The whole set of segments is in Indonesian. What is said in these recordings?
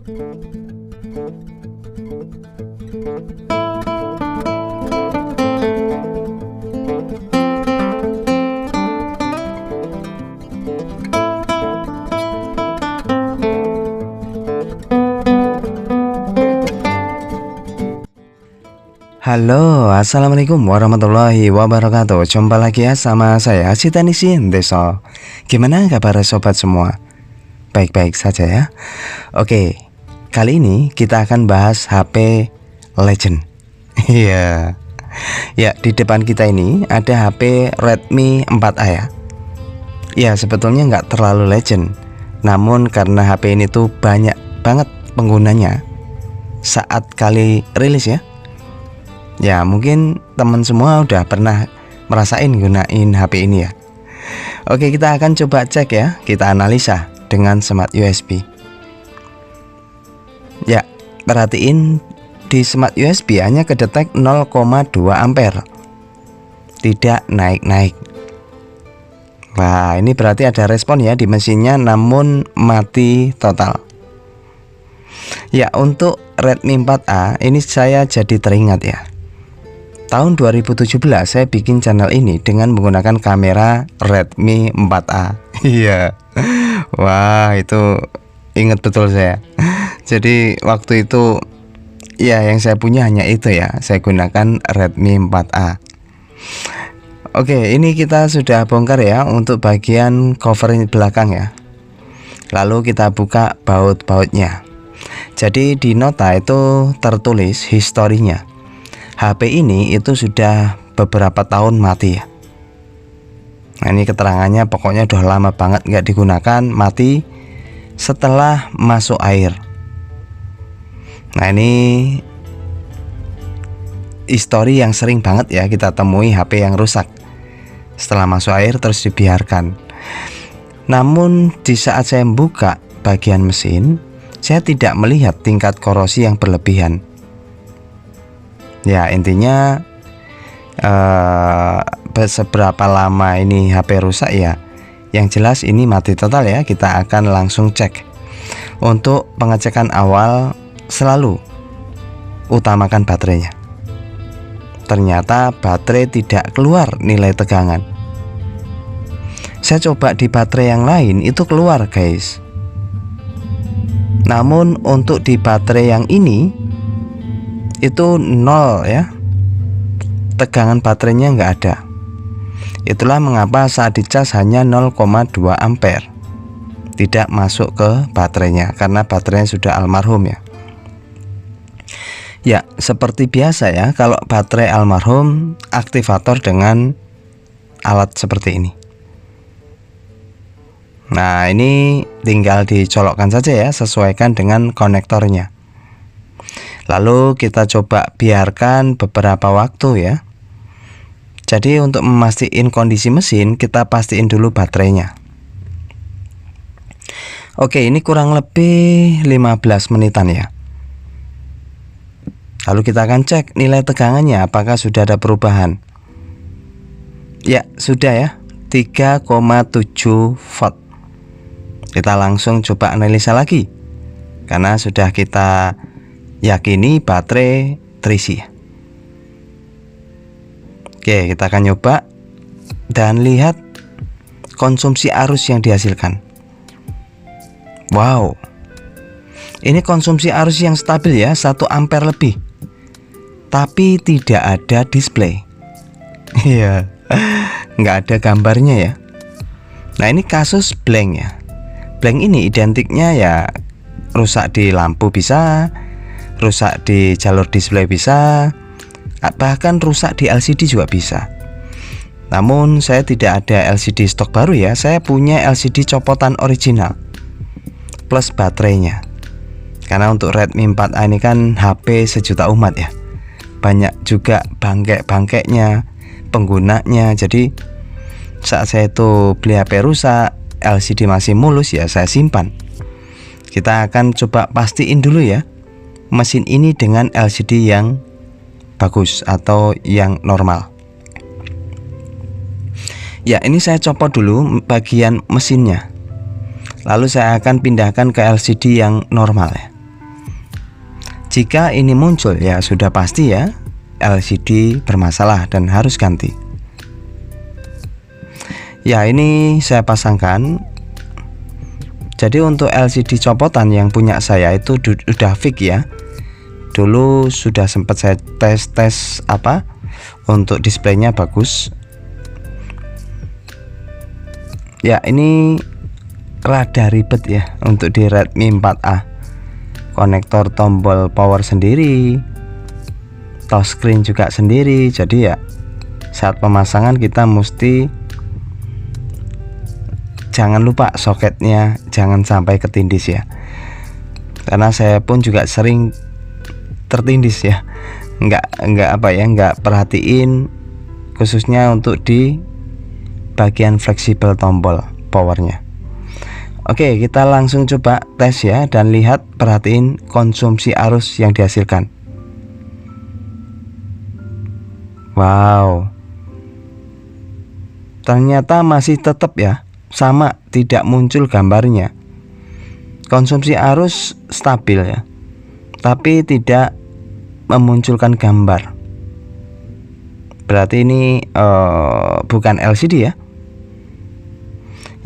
Halo, assalamualaikum warahmatullahi wabarakatuh. Jumpa lagi ya sama saya si Tanisin Deso. Gimana kabar sobat semua? Baik-baik saja ya. Oke, kali ini kita akan bahas HP Legend. Iya. Ya, di depan kita ini ada HP Redmi 4A ya. Ya, sebetulnya nggak terlalu legend. Namun karena HP ini tuh banyak banget penggunanya saat kali rilis ya. Ya mungkin teman semua udah pernah merasain gunain HP ini ya. Oke, kita akan coba cek ya. Kita analisa dengan Smart USB. Ya, perhatiin di Smart USB hanya kedetek 0,2 ampere. Tidak naik-naik. Wah, ini berarti ada respon ya di mesinnya, namun mati total. Ya, untuk Redmi 4A ini saya jadi teringat ya. Tahun 2017 saya bikin channel ini dengan menggunakan kamera Redmi 4A. Iya. Wah, itu ingat betul saya. Jadi waktu itu ya yang saya punya hanya itu ya. Saya gunakan Redmi 4A. Oke, ini kita sudah bongkar ya untuk bagian cover belakang ya. Lalu kita buka baut-bautnya. Jadi di nota itu tertulis historinya. HP ini itu sudah beberapa tahun mati ya. Nah, ini keterangannya pokoknya udah lama banget nggak digunakan, mati setelah masuk air. Nah, ini histori yang sering banget ya kita temui HP yang rusak setelah masuk air terus dibiarkan. Namun di saat saya buka bagian mesin, saya tidak melihat tingkat korosi yang berlebihan. Ya intinya seberapa lama ini HP rusak ya. Yang jelas ini mati total ya. Kita akan langsung cek. Untuk pengecekan awal selalu utamakan baterainya. Ternyata baterai tidak keluar nilai tegangan. Saya coba di baterai yang lain itu keluar guys. Namun untuk di baterai yang ini itu nol ya, tegangan baterainya nggak ada. Itulah mengapa saat dicas hanya 0,2 ampere, tidak masuk ke baterainya karena baterainya sudah almarhum ya. Ya seperti biasa ya, kalau baterai almarhum aktivator dengan alat seperti ini. Nah ini tinggal dicolokkan saja ya, sesuaikan dengan konektornya. Lalu kita coba biarkan beberapa waktu ya. Jadi untuk memastikan kondisi mesin, kita pastiin dulu baterainya. Oke, ini kurang lebih 15 menitan ya. Lalu kita akan cek nilai tegangannya apakah sudah ada perubahan. Ya, sudah ya, 3,7 volt. Kita langsung coba analisa lagi. Karena sudah kita yakini baterai terisi. Oke, kita akan nyoba dan lihat konsumsi arus yang dihasilkan. Wow, ini konsumsi arus yang stabil ya, 1 ampere lebih. Tapi tidak ada display. Iya, nggak ada gambarnya ya. Nah ini kasus blank ya. Blank ini identiknya ya rusak di lampu bisa, rusak di jalur display bisa, bahkan rusak di LCD juga bisa. Namun saya tidak ada LCD stok baru ya. Saya punya LCD copotan original plus baterainya. Karena untuk Redmi 4A ini kan HP sejuta umat ya. Banyak juga bangkek-bangkeknya, penggunanya. Jadi saat saya itu beli HP rusak, LCD masih mulus ya saya simpan. Kita akan coba pastiin dulu ya mesin ini dengan LCD yang bagus atau yang normal. Ya ini saya copot dulu bagian mesinnya. Lalu saya akan pindahkan ke LCD yang normal ya. Jika ini muncul ya sudah pasti ya LCD bermasalah dan harus ganti. Ya, ini saya pasangkan. Jadi untuk LCD copotan yang punya saya itu udah fix ya. Dulu sudah sempat saya tes untuk displaynya bagus. Ya, ini rada ribet ya untuk di Redmi 4A. Konektor tombol power sendiri, touchscreen juga sendiri. Jadi ya saat pemasangan kita mesti jangan lupa soketnya jangan sampai ketindis ya, karena saya pun juga sering tertindis ya, nggak perhatiin khususnya untuk di bagian fleksibel tombol powernya. Oke, kita langsung coba tes ya dan lihat, perhatiin konsumsi arus yang dihasilkan. Wow, ternyata masih tetap ya sama, tidak muncul gambarnya. Konsumsi arus stabil ya, tapi tidak memunculkan gambar. Berarti ini bukan LCD ya.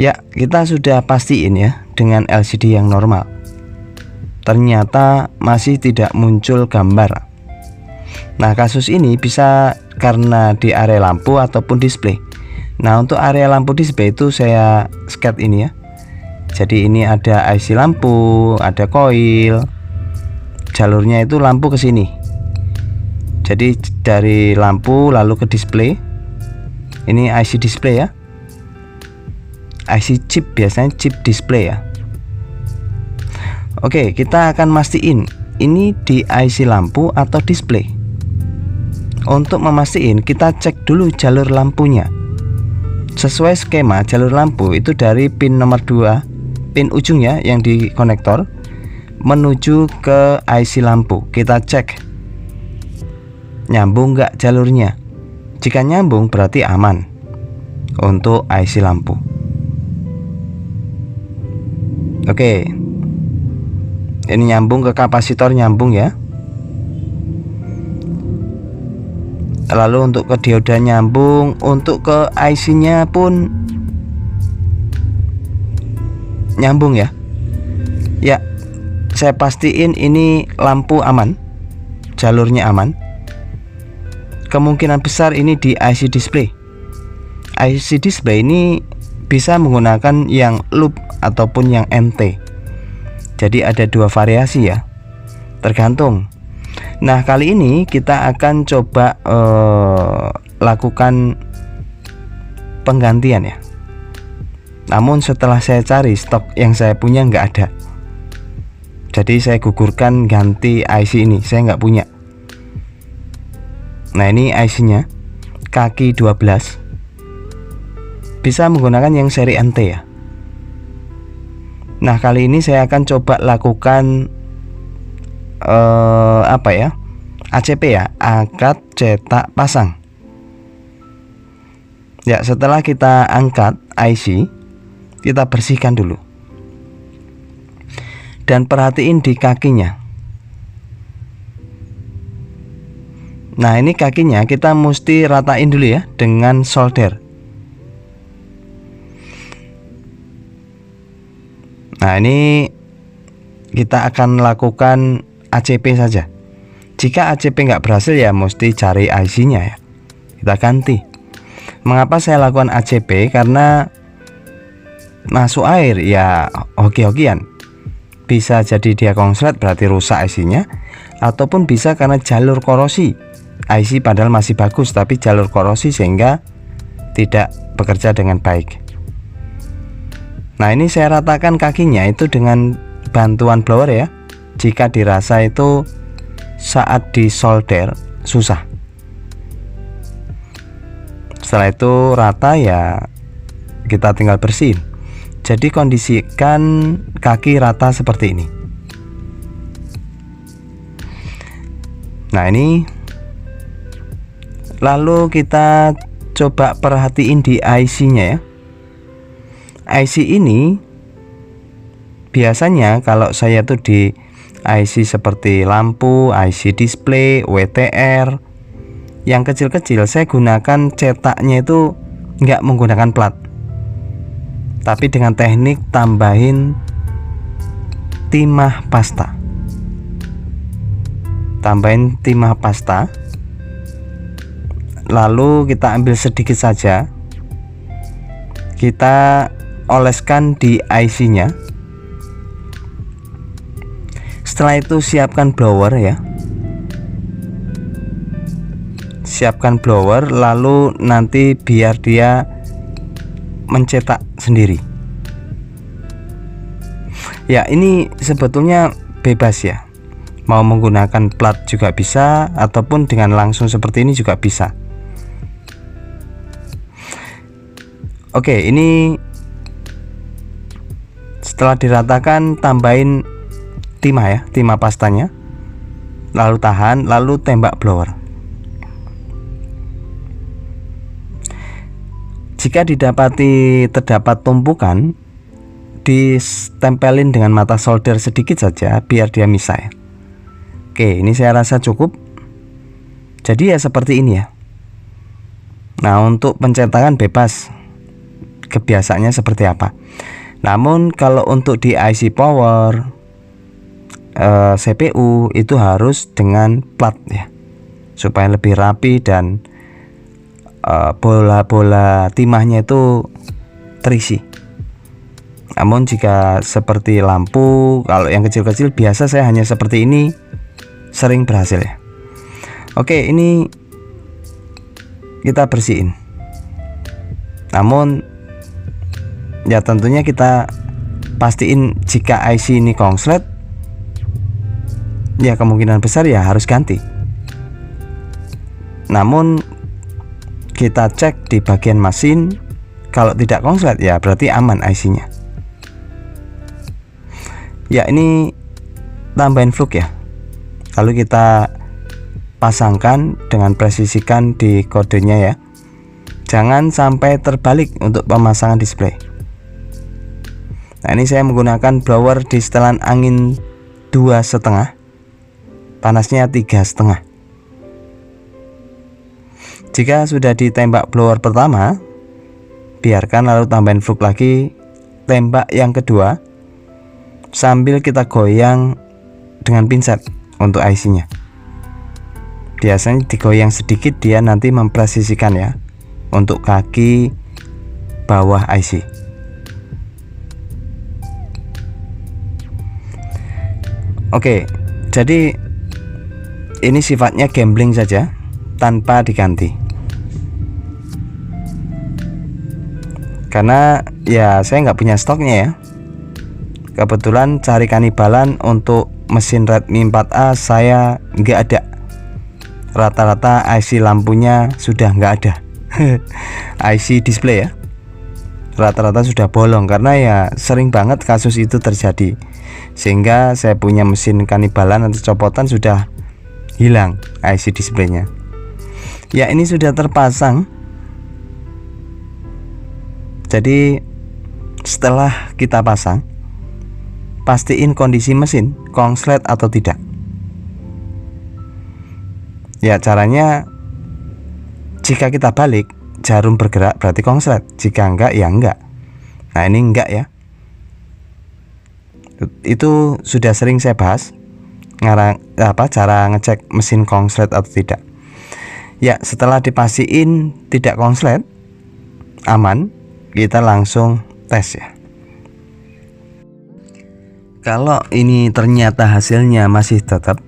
Ya, kita sudah pastiin ya dengan LCD yang normal. Ternyata masih tidak muncul gambar. Nah, kasus ini bisa karena di area lampu ataupun display. Nah, untuk area lampu display itu saya sket ini ya. Jadi ini ada IC lampu, ada koil. Jalurnya itu lampu ke sini. Jadi dari lampu lalu ke display. Ini IC display ya. IC chip, biasanya chip display ya. Oke, kita akan mastiin ini di IC lampu atau display. Untuk memastikan kita cek dulu jalur lampunya. Sesuai skema jalur lampu itu dari pin nomor 2, pin ujungnya yang di konektor menuju ke IC lampu. Kita cek nyambung nggak jalurnya. Jika nyambung berarti aman untuk IC lampu. Oke, ini nyambung ke kapasitor, nyambung ya. Lalu untuk ke dioda nyambung, untuk ke IC nya pun nyambung ya. Ya, saya pastiin ini lampu aman, jalurnya aman. Kemungkinan besar ini di IC display. IC display ini bisa menggunakan yang loop ataupun yang NT. Jadi ada dua variasi ya, tergantung. Nah, kali ini kita akan coba lakukan penggantian ya. Namun setelah saya cari stok yang saya punya nggak ada. Jadi saya gugurkan ganti IC ini, saya nggak punya. Nah, ini IC nya kaki 12. Bisa menggunakan yang seri NT ya. Nah, kali ini saya akan coba lakukan ACP ya, angkat cetak pasang. Ya, setelah kita angkat IC, kita bersihkan dulu. Dan perhatiin di kakinya. Nah, ini kakinya kita mesti ratain dulu ya dengan solder. Nah, ini kita akan lakukan ACP saja. Jika ACP nggak berhasil ya mesti cari IC nya ya, kita ganti. Mengapa saya lakukan ACP? Karena masuk air ya hoki-hokian. Bisa jadi dia konslet berarti rusak IC nya, ataupun bisa karena jalur korosi. IC padahal masih bagus tapi jalur korosi sehingga tidak bekerja dengan baik. Nah, ini saya ratakan kakinya itu dengan bantuan blower ya. Jika dirasa itu saat disolder susah. Setelah itu rata ya kita tinggal bersihin. Jadi kondisikan kaki rata seperti ini. Nah, ini lalu kita coba perhatiin di IC nya ya. IC ini biasanya kalau saya tuh di IC seperti lampu, IC display, WTR. Yang kecil-kecil saya gunakan cetaknya itu nggak menggunakan plat, tapi dengan teknik tambahin timah pasta. Tambahin timah pasta, lalu kita ambil sedikit saja, kita oleskan di IC-nya. Setelah itu siapkan blower ya. Siapkan blower, lalu nanti biar dia mencetak sendiri. Ya, ini sebetulnya bebas ya. Mau menggunakan plat juga bisa, ataupun dengan langsung seperti ini juga bisa. Oke, ini setelah diratakan, tambahin timah ya, timah pastanya, lalu tahan, lalu tembak blower. Jika terdapat tumpukan, ditempelin dengan mata solder sedikit saja biar dia misah ya. Oke, ini saya rasa cukup. Jadi ya seperti ini ya. Nah, untuk pencetakan bebas, kebiasaannya seperti apa. Namun kalau untuk di IC power, CPU itu harus dengan plat ya, supaya lebih rapi dan bola-bola timahnya itu terisi. Namun jika seperti lampu, kalau yang kecil-kecil biasa saya hanya seperti ini, sering berhasil ya. Oke, ini kita bersihin. Namun ya tentunya kita pastiin jika IC ini konslet, ya kemungkinan besar ya harus ganti. Namun kita cek di bagian mesin, kalau tidak konslet ya berarti aman IC-nya. Ya, ini tambahin fluk ya. Lalu kita pasangkan dengan presisikan di kodenya ya. Jangan sampai terbalik untuk pemasangan display. Nah, ini saya menggunakan blower di setelan angin 2,5, panasnya 3,5. Jika sudah ditembak blower pertama, biarkan, lalu tambahin fluk lagi, tembak yang kedua, sambil kita goyang dengan pinset untuk IC-nya. Biasanya digoyang sedikit, dia nanti mempresisikan ya untuk kaki bawah IC. Oke, jadi ini sifatnya gambling saja tanpa diganti. Karena ya saya nggak punya stoknya ya. Kebetulan cari kanibalan untuk mesin Redmi 4A saya nggak ada. Rata-rata IC lampunya sudah nggak ada. IC display ya, rata-rata sudah bolong karena ya sering banget kasus itu terjadi. Sehingga saya punya mesin kanibalan atau copotan sudah hilang IC displaynya. Ya, ini sudah terpasang. Jadi setelah kita pasang, pastiin kondisi mesin konslet atau tidak. Ya, caranya jika kita balik jarum bergerak berarti konslet, jika enggak ya enggak. Nah, ini enggak ya. Itu sudah sering saya bahas cara ngecek mesin konslet atau tidak. Ya, setelah dipastiin tidak konslet, aman, kita langsung tes ya. Kalau ini ternyata hasilnya masih tetap,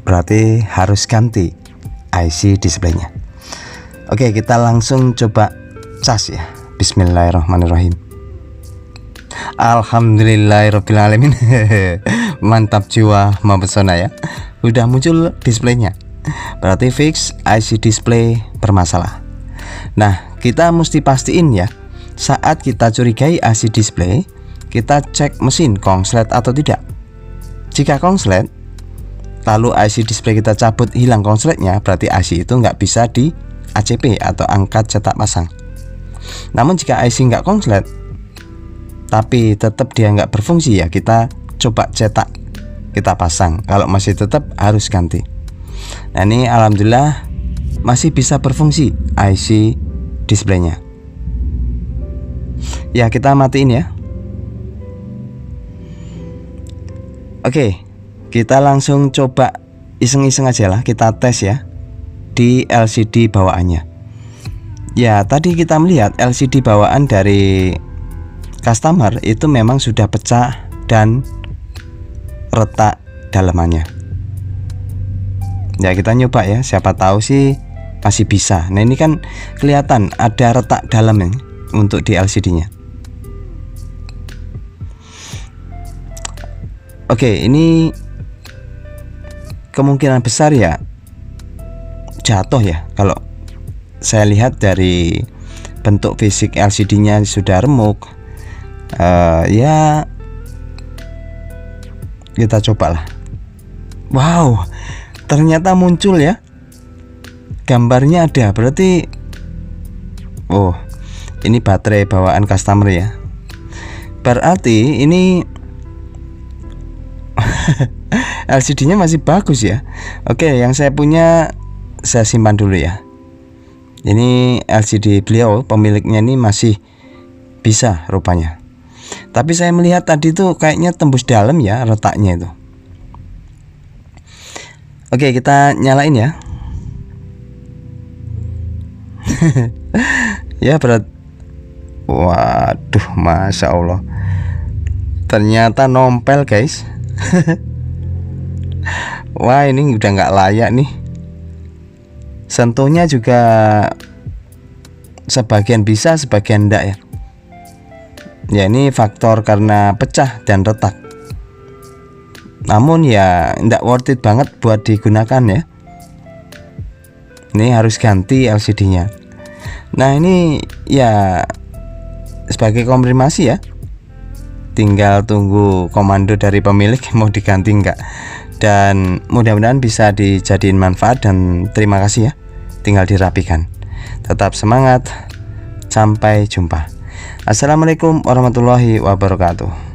berarti harus ganti IC displaynya. Oke, kita langsung coba cas ya. Bismillahirrahmanirrahim. Alhamdulillahirrahmanirrahim. Mantap jiwa mempesona ya. Udah muncul displaynya, berarti fix IC display bermasalah. Nah, kita mesti pastiin ya, saat kita curigai IC display, kita cek mesin konslet atau tidak. Jika konslet, lalu IC display kita cabut hilang konsletnya, berarti IC itu nggak bisa di ACP atau angkat cetak pasang. Namun jika IC nggak konslet tapi tetap dia nggak berfungsi, ya kita coba cetak kita pasang. Kalau masih tetap harus ganti. Nah ini alhamdulillah masih bisa berfungsi IC displaynya. Ya kita matiin ya. Oke, kita langsung coba iseng-iseng aja lah, kita tes ya di LCD bawaannya. Ya tadi kita melihat LCD bawaan dari customer itu memang sudah pecah dan retak dalamannya. Ya kita nyoba ya, siapa tahu sih masih bisa. Nah ini kan kelihatan ada retak dalam ya untuk di LCD-nya. Oke, ini kemungkinan besar ya jatuh ya. Kalau saya lihat dari bentuk fisik LCD-nya sudah remuk. Ya kita cobalah. Wow, ternyata muncul ya. Gambarnya ada, berarti oh, ini baterai bawaan customer ya. Berarti ini LCD-nya masih bagus ya. Oke, yang saya punya saya simpan dulu ya. Ini LCD beliau, pemiliknya ini masih bisa rupanya. Tapi saya melihat tadi tuh kayaknya tembus dalam ya retaknya itu. Oke, kita nyalain ya. Ya berat. Waduh, masya Allah. Ternyata nompel guys. Wah ini udah nggak layak nih. Sentuhnya juga sebagian bisa, sebagian enggak ya. Ya ini faktor karena pecah dan retak. Namun ya enggak worth it banget buat digunakan ya. Ini harus ganti LCD-nya. Nah ini ya sebagai konfirmasi ya. Tinggal tunggu komando dari pemilik mau diganti enggak. Dan mudah-mudahan bisa dijadiin manfaat dan terima kasih ya. Tinggal dirapikan. Tetap semangat. Sampai jumpa. Assalamualaikum warahmatullahi wabarakatuh.